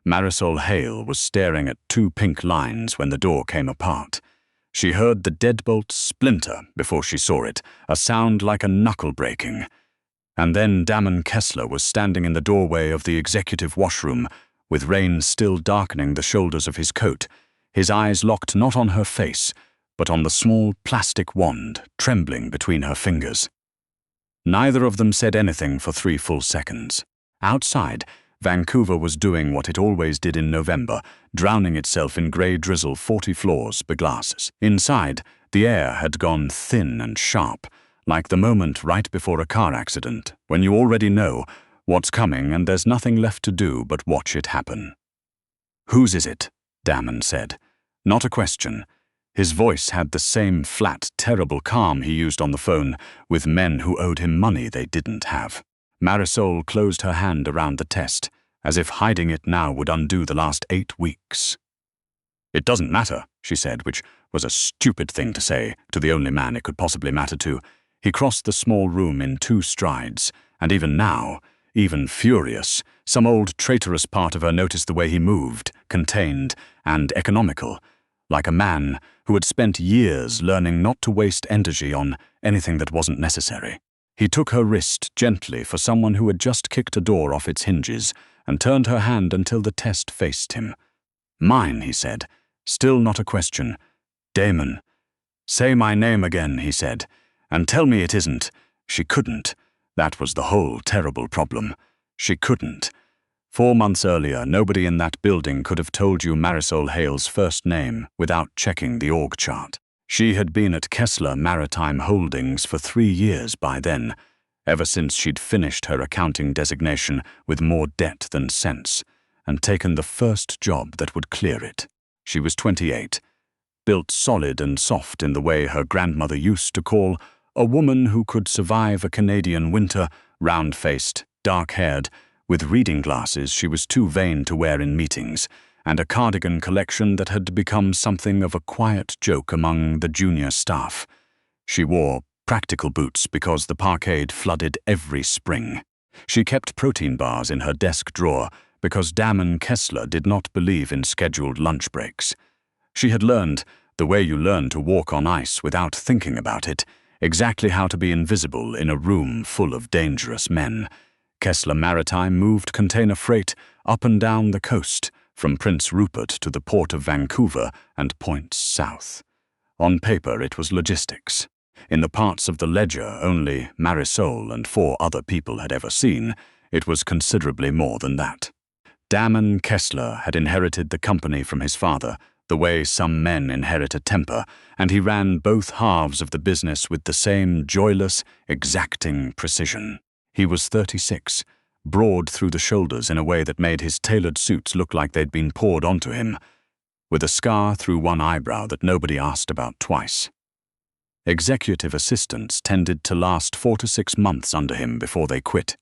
Marisol Hale was staring at two pink lines when the door came apart. She heard the deadbolt splinter before she saw it, a sound like a knuckle breaking. And then Damon Kessler was standing in the doorway of the executive washroom, with rain still darkening the shoulders of his coat, his eyes locked not on her face, but on the small plastic wand trembling between her fingers. Neither of them said anything for 3 full seconds. Outside, Vancouver was doing what it always did in November, drowning itself in grey drizzle 40 floors beglasses. Inside, the air had gone thin and sharp, like the moment right before a car accident, when you already know what's coming and there's nothing left to do but watch it happen. "Whose is it?" Damon said. Not a question. His voice had the same flat, terrible calm he used on the phone with men who owed him money they didn't have. Marisol closed her hand around the test, as if hiding it now would undo the last 8 weeks. "It doesn't matter," she said, which was a stupid thing to say to the only man it could possibly matter to. He crossed the small room in 2 strides, and even now, even furious, some old traitorous part of her noticed the way he moved, contained and economical, like a man who had spent years learning not to waste energy on anything that wasn't necessary. He took her wrist gently for someone who had just kicked a door off its hinges and turned her hand until the test faced him. "Mine," he said, still not a question. "Damon." "Say my name again," he said, "and tell me it isn't." She couldn't. That was the whole terrible problem. She couldn't. 4 months earlier, nobody in that building could have told you Marisol Hale's first name without checking the org chart. She had been at Kessler Maritime Holdings for 3 years by then, ever since she'd finished her accounting designation with more debt than sense, and taken the first job that would clear it. She was 28, built solid and soft in the way her grandmother used to call a woman who could survive a Canadian winter, round-faced, dark-haired, with reading glasses she was too vain to wear in meetings, and a cardigan collection that had become something of a quiet joke among the junior staff. She wore practical boots because the parkade flooded every spring. She kept protein bars in her desk drawer because Damon Kessler did not believe in scheduled lunch breaks. She had learned, the way you learn to walk on ice without thinking about it, exactly how to be invisible in a room full of dangerous men. Kessler Maritime moved container freight up and down the coast, from Prince Rupert to the port of Vancouver and points south. On paper, it was logistics. In the parts of the ledger only Marisol and 4 other people had ever seen, it was considerably more than that. Damon Kessler had inherited the company from his father, the way some men inherit a temper, and he ran both halves of the business with the same joyless, exacting precision. He was 36, broad through the shoulders in a way that made his tailored suits look like they'd been poured onto him, with a scar through one eyebrow that nobody asked about twice. Executive assistants tended to last 4 to 6 months under him before they quit.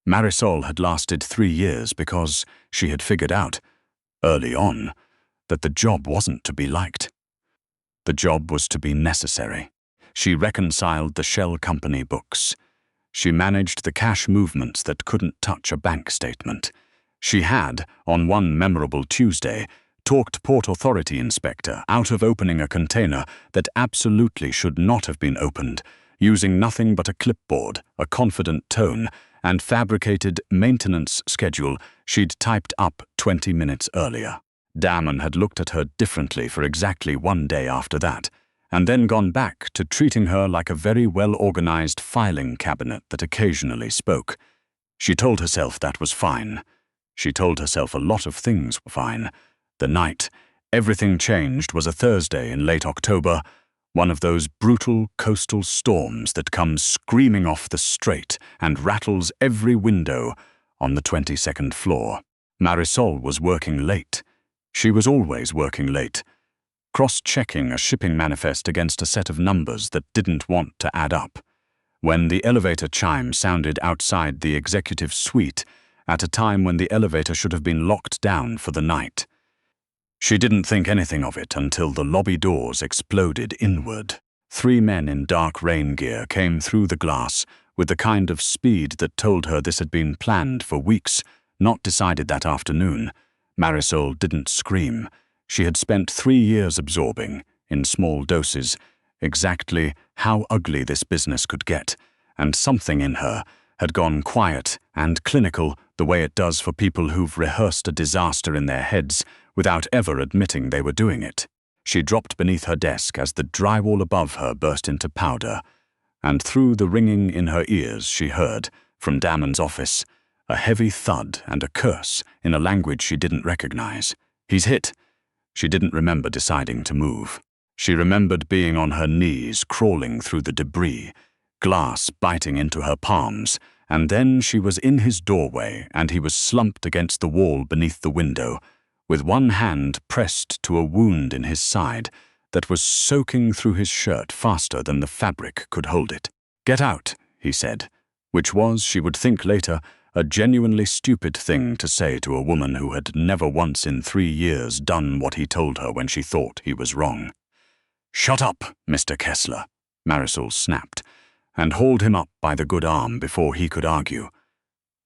Marisol had lasted 3 years because she had figured out, early on, that the job wasn't to be liked. The job was to be necessary. She reconciled the shell company books. She managed the cash movements that couldn't touch a bank statement. She had, on one memorable Tuesday, talked Port Authority inspector out of opening a container that absolutely should not have been opened, using nothing but a clipboard, a confident tone, and fabricated maintenance schedule she'd typed up 20 minutes earlier. Damon had looked at her differently for exactly 1 day after that, and then gone back to treating her like a very well-organized filing cabinet that occasionally spoke. She told herself that was fine. She told herself a lot of things were fine. The night everything changed was a Thursday in late October, one of those brutal coastal storms that comes screaming off the strait and rattles every window on the 22nd floor. Marisol was working late. She was always working late, cross-checking a shipping manifest against a set of numbers that didn't want to add up, when the elevator chime sounded outside the executive suite at a time when the elevator should have been locked down for the night. She didn't think anything of it until the lobby doors exploded inward. 3 men in dark rain gear came through the glass with the kind of speed that told her this had been planned for weeks, not decided that afternoon. Marisol didn't scream. She had spent 3 years absorbing, in small doses, exactly how ugly this business could get, and something in her had gone quiet and clinical the way it does for people who've rehearsed a disaster in their heads without ever admitting they were doing it. She dropped beneath her desk as the drywall above her burst into powder, and through the ringing in her ears she heard, from Damon's office, a heavy thud and a curse in a language she didn't recognize. He's hit. She didn't remember deciding to move. She remembered being on her knees, crawling through the debris, glass biting into her palms, and then she was in his doorway and he was slumped against the wall beneath the window, with one hand pressed to a wound in his side that was soaking through his shirt faster than the fabric could hold it. "Get out," he said, which was, she would think later, a genuinely stupid thing to say to a woman who had never once in 3 years done what he told her when she thought he was wrong. "Shut up, Mr. Kessler," Marisol snapped, and hauled him up by the good arm before he could argue.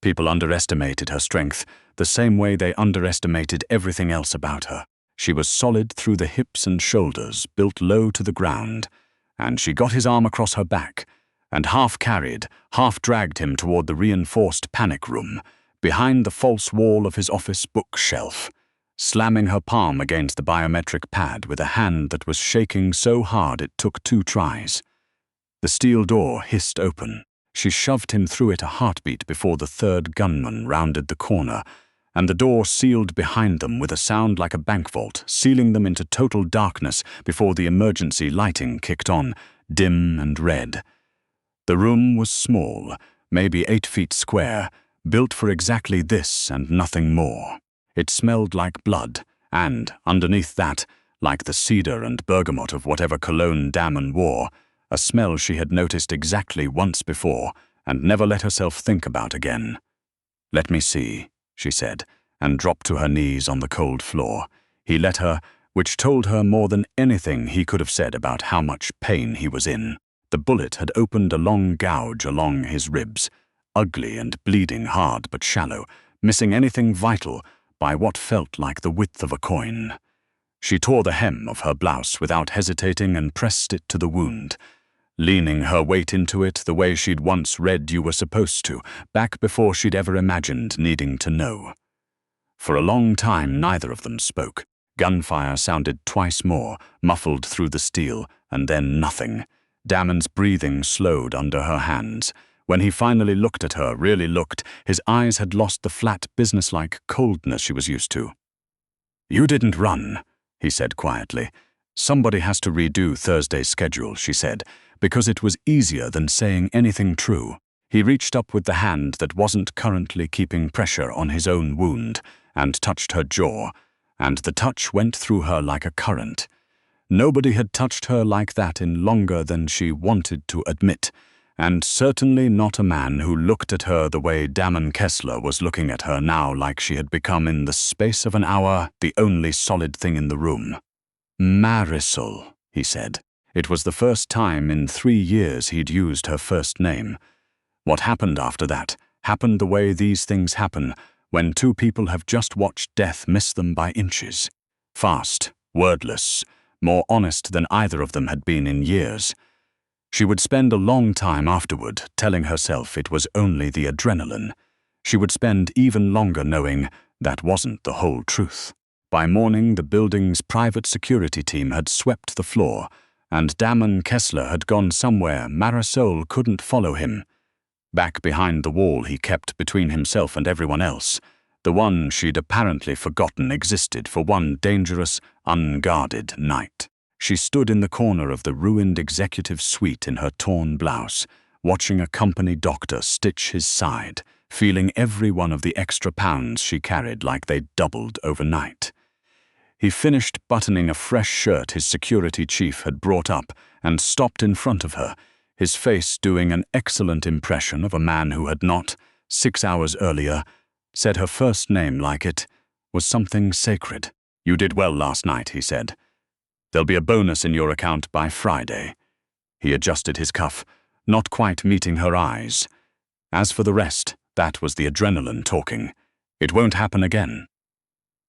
People underestimated her strength, the same way they underestimated everything else about her. She was solid through the hips and shoulders, built low to the ground, and she got his arm across her back, and half-carried, half-dragged him toward the reinforced panic room, behind the false wall of his office bookshelf, slamming her palm against the biometric pad with a hand that was shaking so hard it took 2 tries. The steel door hissed open. She shoved him through it a heartbeat before the 3rd gunman rounded the corner, and the door sealed behind them with a sound like a bank vault, sealing them into total darkness before the emergency lighting kicked on, dim and red. The room was small, maybe 8 feet square, built for exactly this and nothing more. It smelled like blood, and, underneath that, like the cedar and bergamot of whatever cologne Damon wore, a smell she had noticed exactly once before and never let herself think about again. "Let me see," she said, and dropped to her knees on the cold floor. He let her, which told her more than anything he could have said about how much pain he was in. The bullet had opened a long gouge along his ribs, ugly and bleeding hard but shallow, missing anything vital by what felt like the width of a coin. She tore the hem of her blouse without hesitating and pressed it to the wound, leaning her weight into it the way she'd once read you were supposed to, back before she'd ever imagined needing to know. For a long time neither of them spoke. Gunfire sounded twice more, muffled through the steel, and then nothing. Damon's breathing slowed under her hands. When he finally looked at her, really looked, his eyes had lost the flat, businesslike coldness she was used to. "You didn't run," he said quietly. "Somebody has to redo Thursday's schedule," she said, because it was easier than saying anything true. He reached up with the hand that wasn't currently keeping pressure on his own wound and touched her jaw, and the touch went through her like a current. Nobody had touched her like that in longer than she wanted to admit, and certainly not a man who looked at her the way Damon Kessler was looking at her now, like she had become in the space of an hour the only solid thing in the room. "Marisol," he said. It was the first time in 3 years he'd used her first name. What happened after that happened the way these things happen when 2 people have just watched death miss them by inches. Fast, wordless, more honest than either of them had been in years. She would spend a long time afterward telling herself it was only the adrenaline. She would spend even longer knowing that wasn't the whole truth. By morning, the building's private security team had swept the floor, and Damon Kessler had gone somewhere Marisol couldn't follow him. Back behind the wall he kept between himself and everyone else, the one she'd apparently forgotten existed for one dangerous, unguarded night. She stood in the corner of the ruined executive suite in her torn blouse, watching a company doctor stitch his side, feeling every one of the extra pounds she carried like they'd doubled overnight. He finished buttoning a fresh shirt his security chief had brought up and stopped in front of her, his face doing an excellent impression of a man who had not, 6 hours earlier, said her first name like it was something sacred. "You did well last night," he said. "There'll be a bonus in your account by Friday." He adjusted his cuff, not quite meeting her eyes. As for the rest, that was the adrenaline talking. It won't happen again.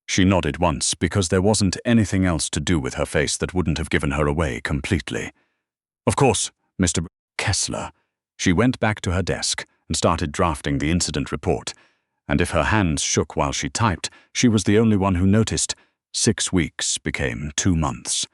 She nodded once because there wasn't anything else to do with her face that wouldn't have given her away completely. Of course, Mr. Kessler. She went back to her desk and started drafting the incident report, and if her hands shook while she typed, she was the only one who noticed. 6 weeks became 2 months.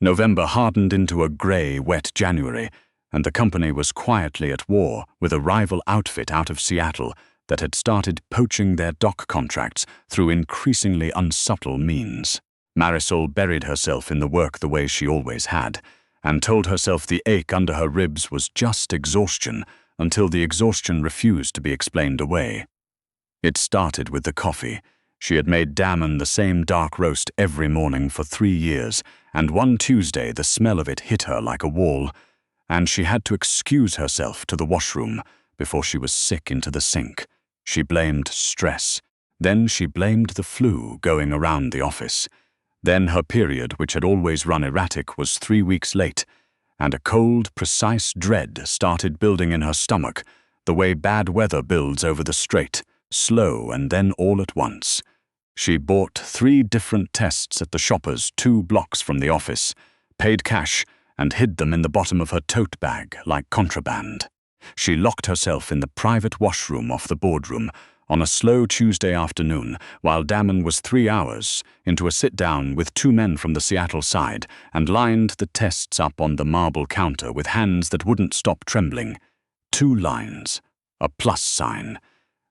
November hardened into a grey, wet January, and the company was quietly at war with a rival outfit out of Seattle that had started poaching their dock contracts through increasingly unsubtle means. Marisol buried herself in the work the way she always had, and told herself the ache under her ribs was just exhaustion until the exhaustion refused to be explained away. It started with the coffee. She had made Damon the same dark roast every morning for 3 years, and one Tuesday the smell of it hit her like a wall, and she had to excuse herself to the washroom before she was sick into the sink. She blamed stress. Then she blamed the flu going around the office. Then her period, which had always run erratic, was 3 weeks late, and a cold, precise dread started building in her stomach, the way bad weather builds over the strait, slow and then all at once. She bought 3 different tests at the Shoppers 2 blocks from the office, paid cash, and hid them in the bottom of her tote bag like contraband. She locked herself in the private washroom off the boardroom on a slow Tuesday afternoon while Damon was 3 hours into a sit-down with 2 men from the Seattle side and lined the tests up on the marble counter with hands that wouldn't stop trembling. 2 lines, a plus sign,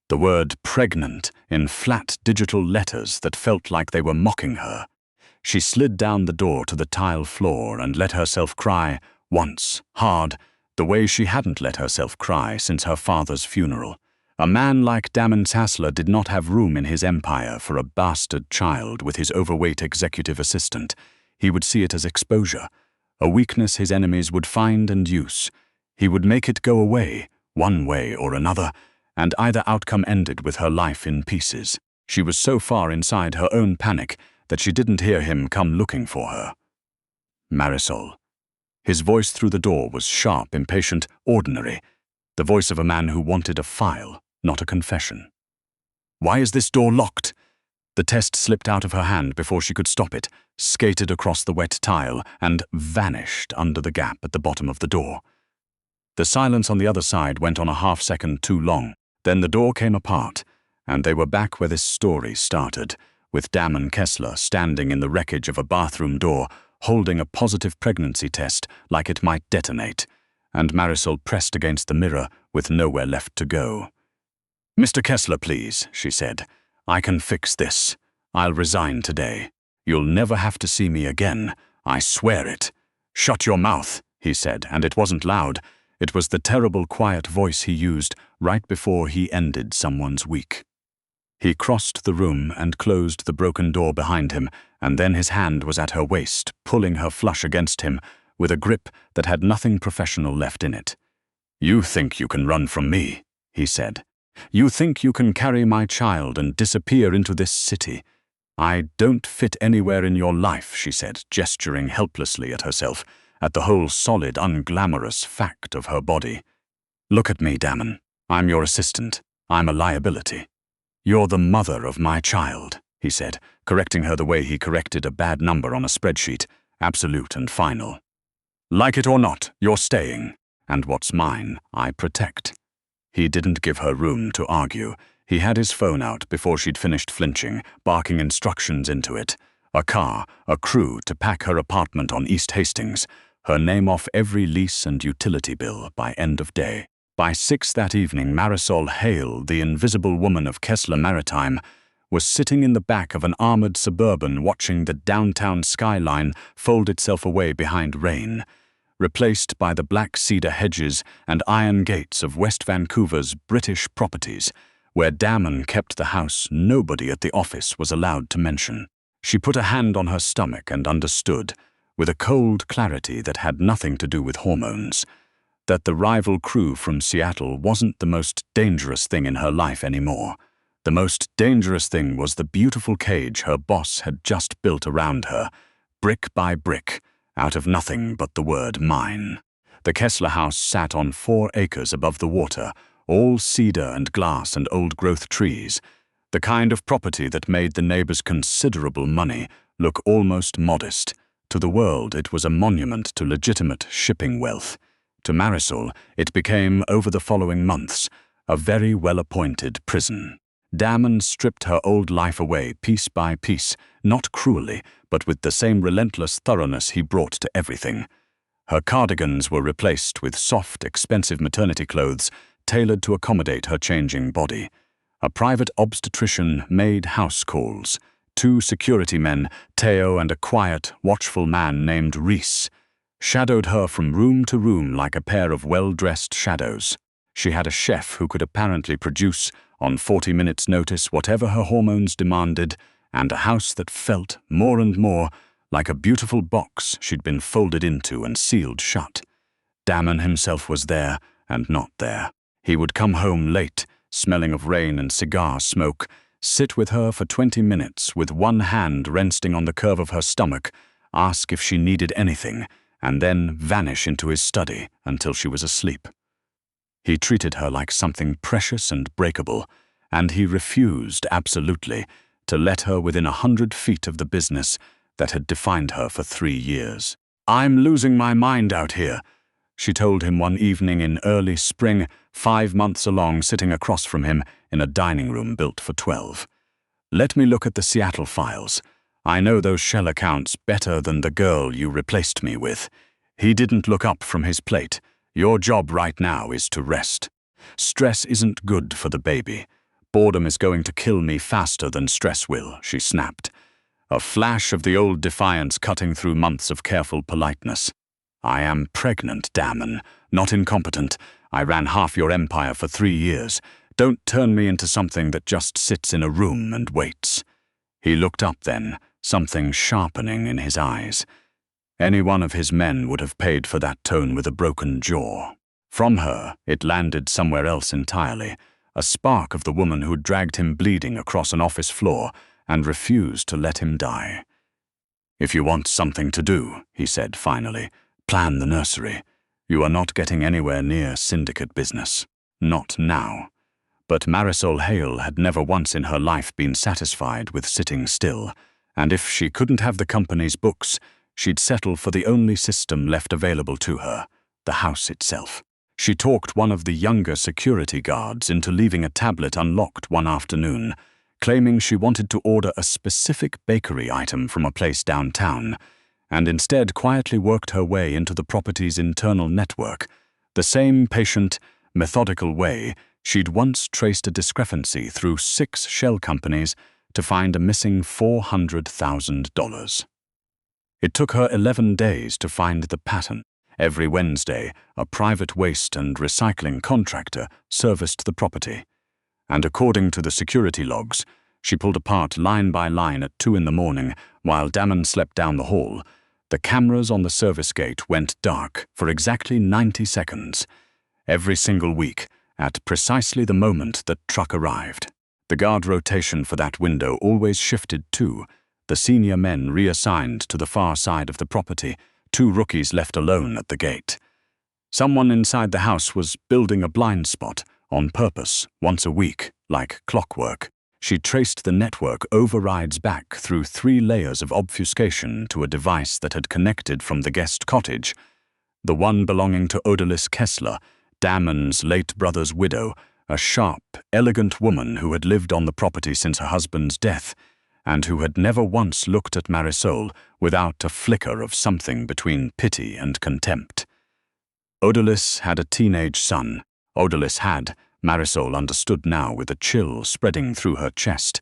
the word pregnant in flat digital letters that felt like they were mocking her. She slid down the door to the tile floor and let herself cry, once, hard, the way she hadn't let herself cry since her father's funeral. A man like Damon Hassler did not have room in his empire for a bastard child with his overweight executive assistant. He would see it as exposure, a weakness his enemies would find and use. He would make it go away, one way or another, and either outcome ended with her life in pieces. She was so far inside her own panic that she didn't hear him come looking for her. Marisol. His voice through the door was sharp, impatient, ordinary, the voice of a man who wanted a file, not a confession. Why is this door locked? The test slipped out of her hand before she could stop it, skated across the wet tile, and vanished under the gap at the bottom of the door. The silence on the other side went on a half-second too long. Then the door came apart, and they were back where this story started, with Damon Kessler standing in the wreckage of a bathroom door, holding a positive pregnancy test like it might detonate, and Marisol pressed against the mirror with nowhere left to go. "Mr. Kessler, please," she said. "I can fix this. I'll resign today. You'll never have to see me again. I swear it." "Shut your mouth," he said, and it wasn't loud. It was the terrible quiet voice he used right before he ended someone's week. He crossed the room and closed the broken door behind him, and then his hand was at her waist, pulling her flush against him, with a grip that had nothing professional left in it. "You think you can run from me," he said. "You think you can carry my child and disappear into this city. I don't fit anywhere in your life," she said, gesturing helplessly at herself, at the whole solid, unglamorous fact of her body. "Look at me, Damon. I'm your assistant. I'm a liability." "You're the mother of my child," he said, correcting her the way he corrected a bad number on a spreadsheet, absolute and final. "Like it or not, you're staying, and what's mine, I protect." He didn't give her room to argue. He had his phone out before she'd finished flinching, barking instructions into it. A car, a crew to pack her apartment on East Hastings, her name off every lease and utility bill by end of day. By 6 that evening, Marisol Hale, the invisible woman of Kessler Maritime, was sitting in the back of an armored Suburban watching the downtown skyline fold itself away behind rain, replaced by the black cedar hedges and iron gates of West Vancouver's British properties, where Damon kept the house nobody at the office was allowed to mention. She put a hand on her stomach and understood, with a cold clarity that had nothing to do with hormones, that the rival crew from Seattle wasn't the most dangerous thing in her life anymore. The most dangerous thing was the beautiful cage her boss had just built around her, brick by brick, out of nothing but the word mine. The Kessler house sat on 4 acres above the water, all cedar and glass and old-growth trees. The kind of property that made the neighbors considerable money look almost modest. To the world, it was a monument to legitimate shipping wealth. To Marisol, it became, over the following months, a very well-appointed prison. Damon stripped her old life away piece by piece, not cruelly, but with the same relentless thoroughness he brought to everything. Her cardigans were replaced with soft, expensive maternity clothes tailored to accommodate her changing body. A private obstetrician made house calls. 2 security men, Theo and a quiet, watchful man named Reese, shadowed her from room to room like a pair of well-dressed shadows. She had a chef who could apparently produce, on 40 minutes' notice, whatever her hormones demanded, and a house that felt, more and more, like a beautiful box she'd been folded into and sealed shut. Damon himself was there and not there. He would come home late, smelling of rain and cigar smoke, sit with her for 20 minutes with one hand resting on the curve of her stomach, ask if she needed anything, and then vanish into his study until she was asleep. He treated her like something precious and breakable, and he refused absolutely to let her within 100 feet of the business that had defined her for 3 years. "I'm losing my mind out here," she told him one evening in early spring, 5 months along, sitting across from him in a dining room built for 12. "Let me look at the Seattle files. I know those shell accounts better than the girl you replaced me with." He didn't look up from his plate. "Your job right now is to rest. Stress isn't good for the baby. Boredom is going to kill me faster than stress will," she snapped. A flash of the old defiance cutting through months of careful politeness. "I am pregnant, Damon, not incompetent. I ran half your empire for 3 years. Don't turn me into something that just sits in a room and waits." He looked up then, something sharpening in his eyes. Any one of his men would have paid for that tone with a broken jaw. From her, it landed somewhere else entirely, a spark of the woman who'd dragged him bleeding across an office floor and refused to let him die. "If you want something to do," he said finally, "plan the nursery. You are not getting anywhere near syndicate business. Not now." But Marisol Hale had never once in her life been satisfied with sitting still, and if she couldn't have the company's books, she'd settle for the only system left available to her, the house itself. She talked one of the younger security guards into leaving a tablet unlocked one afternoon, claiming she wanted to order a specific bakery item from a place downtown, and instead quietly worked her way into the property's internal network, the same patient, methodical way she'd once traced a discrepancy through 6 shell companies to find a missing $400,000. It took her 11 days to find the pattern. Every Wednesday, a private waste and recycling contractor serviced the property. And according to the security logs, she pulled apart line by line at 2 in the morning while Damon slept down the hall. The cameras on the service gate went dark for exactly 90 seconds. Every single week, at precisely the moment that truck arrived. The guard rotation for that window always shifted too, the senior men reassigned to the far side of the property, 2 rookies left alone at the gate. Someone inside the house was building a blind spot, on purpose, once a week, like clockwork. She traced the network overrides back through 3 layers of obfuscation to a device that had connected from the guest cottage, the one belonging to Odalis Kessler, Damon's late brother's widow, a sharp, elegant woman who had lived on the property since her husband's death, and who had never once looked at Marisol without a flicker of something between pity and contempt. Odalis had a teenage son. Odalis had, Marisol understood now with a chill spreading through her chest,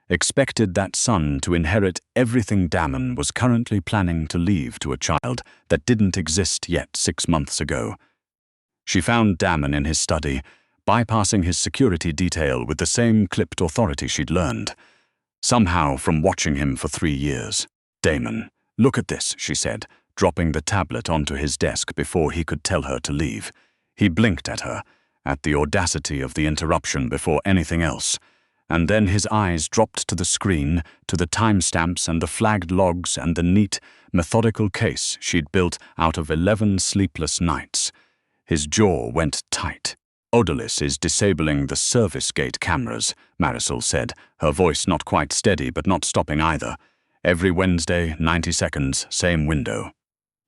expected that son to inherit everything Damon was currently planning to leave to a child that didn't exist yet 6 months ago. She found Damon in his study, bypassing his security detail with the same clipped authority she'd learned, somehow from watching him for 3 years. "Damon, look at this," she said, dropping the tablet onto his desk before he could tell her to leave. He blinked at her, at the audacity of the interruption before anything else, and then his eyes dropped to the screen, to the timestamps and the flagged logs and the neat, methodical case she'd built out of 11 sleepless nights. His jaw went tight. Odalis is disabling the service gate cameras, Marisol said, her voice not quite steady but not stopping either. Every Wednesday, 90 seconds, same window.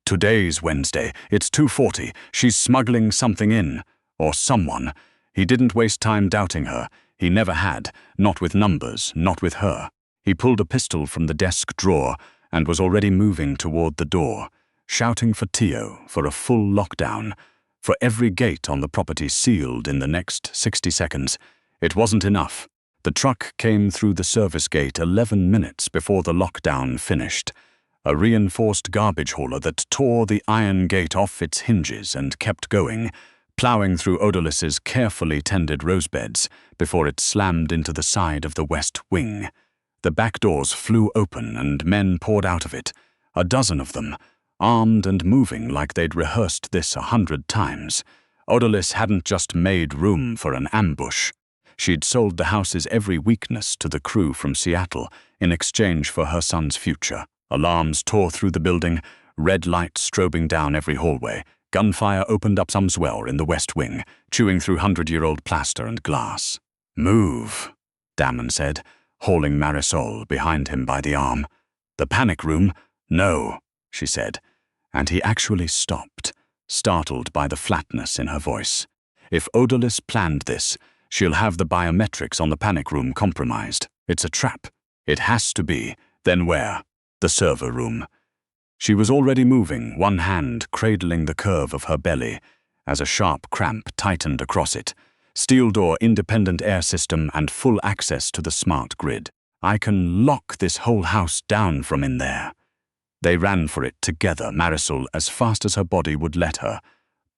Today's Wednesday. It's 2:40. She's smuggling something in. Or someone. He didn't waste time doubting her. He never had. Not with numbers, not with her. He pulled a pistol from the desk drawer and was already moving toward the door, shouting for Tio, for a full lockdown, for every gate on the property sealed in the next 60 seconds. It wasn't enough. The truck came through the service gate 11 minutes before the lockdown finished. A reinforced garbage hauler that tore the iron gate off its hinges and kept going, plowing through Odalis's carefully tended rosebeds before it slammed into the side of the west wing. The back doors flew open and men poured out of it, a dozen of them, armed and moving like they'd rehearsed this 100 times. Odalis hadn't just made room for an ambush. She'd sold the house's every weakness to the crew from Seattle in exchange for her son's future. Alarms tore through the building, red lights strobing down every hallway. Gunfire opened up some swell in the west wing, chewing through 100-year-old plaster and glass. "Move," Damon said, hauling Marisol behind him by the arm. "The panic room?" "No," she said, and he actually stopped, startled by the flatness in her voice. If Odalis planned this, she'll have the biometrics on the panic room compromised. It's a trap. It has to be. Then where? The server room. She was already moving, one hand cradling the curve of her belly, as a sharp cramp tightened across it. Steel door, independent air system, and full access to the smart grid. "I can lock this whole house down from in there." They ran for it together, Marisol as fast as her body would let her.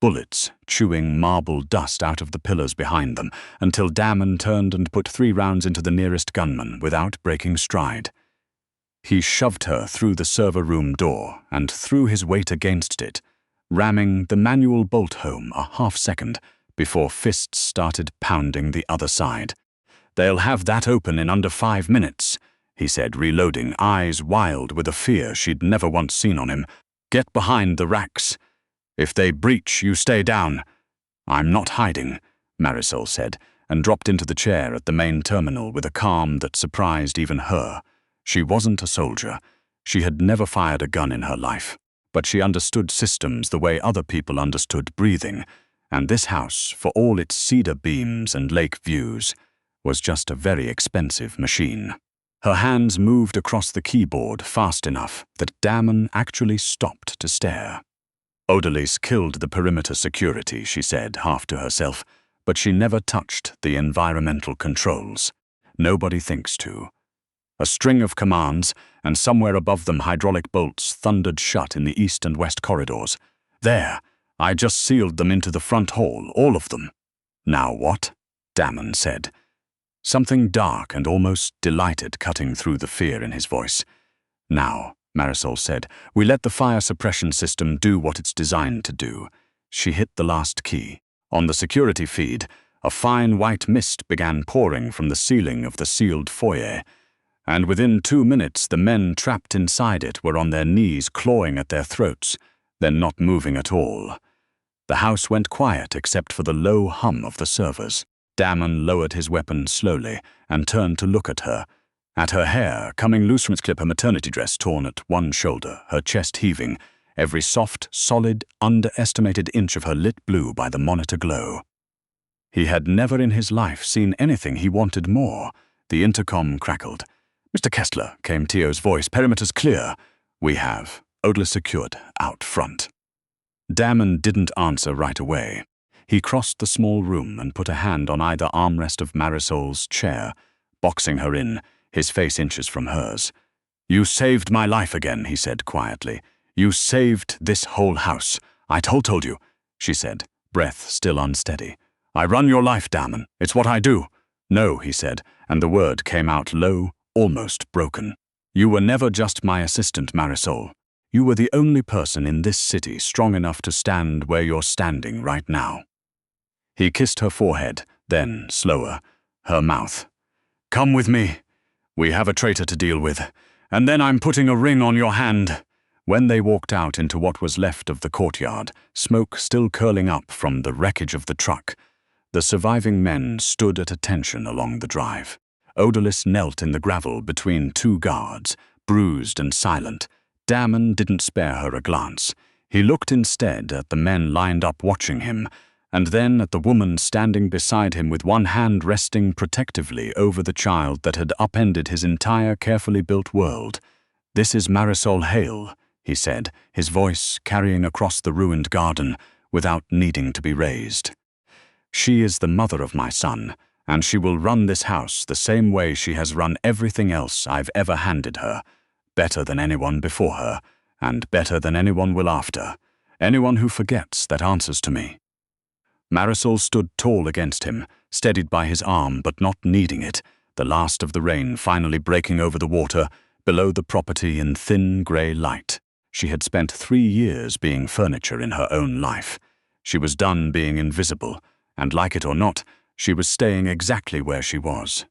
Bullets chewing marble dust out of the pillars behind them, until Damon turned and put 3 rounds into the nearest gunman without breaking stride. He shoved her through the server room door and threw his weight against it, ramming the manual bolt home a half-second before fists started pounding the other side. "They'll have that open in under 5 minutes, he said, reloading, eyes wild with a fear she'd never once seen on him. "Get behind the racks. If they breach, you stay down." "I'm not hiding," Marisol said, and dropped into the chair at the main terminal with a calm that surprised even her. She wasn't a soldier. She had never fired a gun in her life, but she understood systems the way other people understood breathing, and this house, for all its cedar beams and lake views, was just a very expensive machine. Her hands moved across the keyboard fast enough that Damon actually stopped to stare. Odalis killed the perimeter security, she said, half to herself, but she never touched the environmental controls. Nobody thinks to. A string of commands, and somewhere above them hydraulic bolts thundered shut in the east and west corridors. "There, I just sealed them into the front hall, all of them." "Now what?" Damon said. Something dark and almost delighted cutting through the fear in his voice. "Now," Marisol said, "we let the fire suppression system do what it's designed to do." She hit the last key. On the security feed, a fine white mist began pouring from the ceiling of the sealed foyer, and within 2 minutes the men trapped inside it were on their knees clawing at their throats, then not moving at all. The house went quiet except for the low hum of the servers. Damon lowered his weapon slowly and turned to look at her hair coming loose from its clip, her maternity dress torn at one shoulder, her chest heaving, every soft, solid, underestimated inch of her lit blue by the monitor glow. He had never in his life seen anything he wanted more. The intercom crackled. "Mr. Kessler," came Tio's voice, "perimeter's clear." "We have. Odalis secured, out front." Damon didn't answer right away. He crossed the small room and put a hand on either armrest of Marisol's chair, boxing her in, his face inches from hers. "You saved my life again," he said quietly. "You saved this whole house. I told you," she said, breath still unsteady. "I run your life, Damon. It's what I do." "No," he said, and the word came out low, almost broken. "You were never just my assistant, Marisol. You were the only person in this city strong enough to stand where you're standing right now." He kissed her forehead, then, slower, her mouth. "Come with me. We have a traitor to deal with, and then I'm putting a ring on your hand." When they walked out into what was left of the courtyard, smoke still curling up from the wreckage of the truck, The surviving men stood at attention along the drive. Odalys knelt in the gravel between two guards, bruised and silent. Damon didn't spare her a glance. He looked instead at the men lined up watching him, and then at the woman standing beside him with one hand resting protectively over the child that had upended his entire carefully built world. "This is Marisol Hale," he said, his voice carrying across the ruined garden without needing to be raised. "She is the mother of my son, and she will run this house the same way she has run everything else I've ever handed her, better than anyone before her, and better than anyone will after. Anyone who forgets that answers to me." Marisol stood tall against him, steadied by his arm but not needing it, the last of the rain finally breaking over the water below the property in thin grey light. She had spent 3 years being furniture in her own life. She was done being invisible, and like it or not, she was staying exactly where she was.